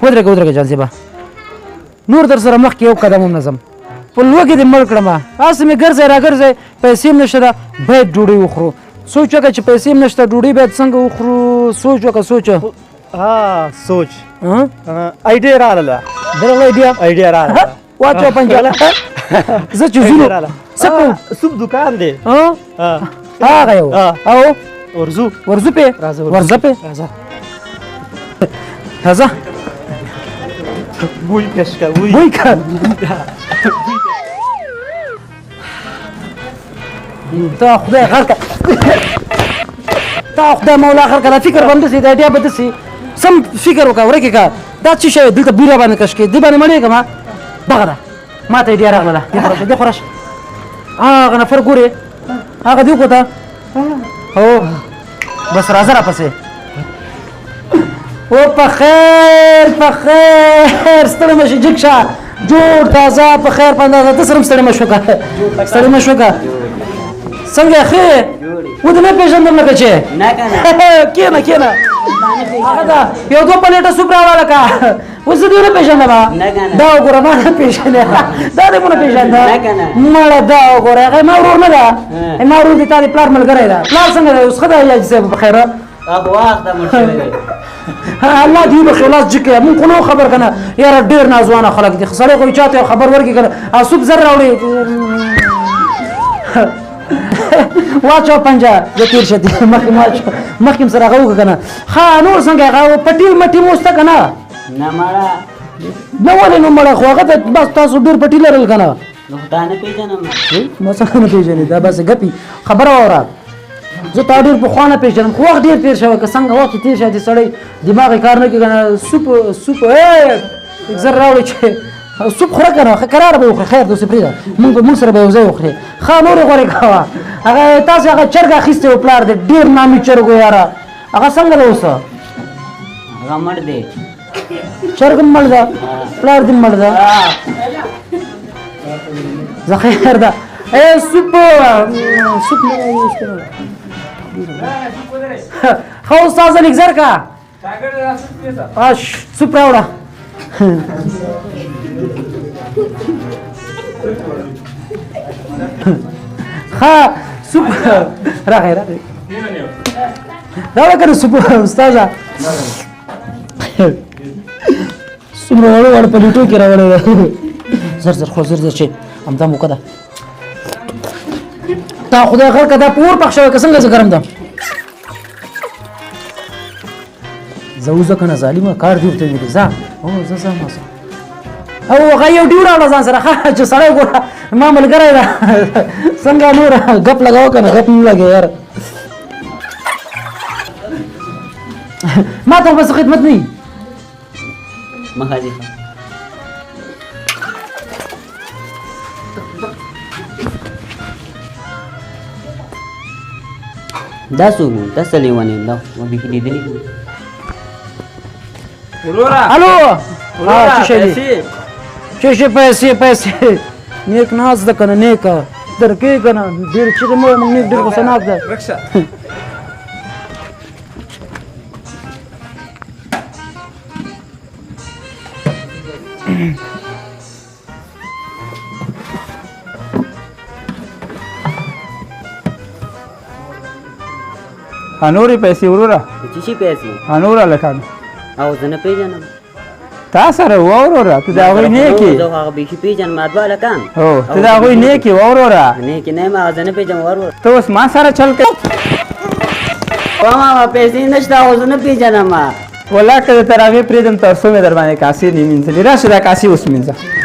ودرېږه جاذبه نور در سره مخکې یو قدم هم نظم په لوږې دې مړ کړم هسې مې ګرځئ راګرځئ پیسې هم نشته ده باید ډوډۍ وخورو سوچ وکړه چې پیسې هم نشته ډوډۍ باید څنګه وخورو سوچ وکړه سوچ سوچ آیډیا راغله درغله آیډیا راغله واچو پنجاله زه چې ځو څه کوم سوپ دکان دی هغه یو او ورځو پې ورځه پې راځه بوی کش کا بوی کن تا خدای غر که تا خدای مولا غر که دا فکر بنده سی دا ایډیا به داسې سم فکر وکړه ورکې که دا څه شی دلته بوی را باندې کش کړې دې باندې مړېږم دغه ده ما ته ایډیا راغله دې خو راشه هغه نفر ګورې هغه دې وکړه هو بس راځه راپسې او په خیر ستړی مه شي جګ شه جوړ تازه په خیر په اندازه ته سره هم ستړی مه شوکه څنګه یې ښه و دې نه پېژندم لکه چې کښېنه هغه ده یو دوه پلیټه سوپ راوړه لکه اوس زه دې ونه پېژندم دا وګوره ما نه پېژنې دا دې مونه پېژنده مړه دا وګوره هغه ما ورور نه ده ما ورور دې تا دې پلار ملګری ده پلار څنګه دی اوس ښه ده حاجي صاحب په خیره الله دې به خلاص جکه مونږ خو نو خبر کنه یاره ډېر نازوانه خلک دي سړی خو چاته یو خبر ورکړي کنه سوپ زر راوړي واچو پنجه زه تېر شه مخکې سره هغه وکړه کنه ښه نور څنګه هغه پټي مټي مو شته که نه نه ولې نو مړه خو هغه ته بس تاسو ډېر پټي لرل که نه ما څنګه نه پېژنې دا بس ګپي خبره واوره زه تا ډېر پخوا نه پېژنم خو وخت ډېر تېر شوی که څنګه وخت تېر شوی چې سړی دماغ یې کار نه کوي که نه سوپ زر راوړې چې سوپ خوره که نه کراره به وخورې خیر دوسې پرېږده مونږ سره به یو ځای وخورې ښه نورې غورې کوه هغه تاسې هغه چرګ اخیستی و پلار دی ډېر نامي چرګ و یاره هغه څنګه دی اوس چرګ هم مړ ده پلار دې مړ ده زه خیر ده سوپ ښه استاذه لږ زر که سوپ راوړه ښه سوپ راغی راوړه که نه سوپ استاذه څومره واړه پلیټو کې راوړی ده زر خو زر چې همدا موقع ده تا خدای غر که دا په اور پخ شوی که څنګه زه ګرم ده زه وځه که نه ظالمه کار دې ورته ویلي ځه زه ځم او هغه یو ډیو راوړه ځان سره ښه چې سړی ګوره ما ملګری ده څنګه نور ګپ لګوه که نه ګپ نه لګې یاره ما ته خو بس خدمت نه وي دا څوک و دا څه لیونی دا ما بیخي لیدلي الو څه شی پیسې نیک ناز ده که نه نیکه درکې که نه ډېر چغې مه موږ نیک ډېر غوسهناک ده نورې پیسې وروره څه شي پیسې نوره لکه او زه نه پېژنم تا سره وروره ته د هغوی نیکې زه خو هغه بیخي پېژنم دوه هلکان هو ته د هغوی نیکې وروره نیکې نه یم هغه زه نه پېژنم وروره ته اوس ما سره چل کوې ماما پیسې نشته خو زه نه پېژنم والله که د تراویح پرېږدم تر څو مې در باندې کاسې نه مینځلې راشه دا کاسې اوس مینځه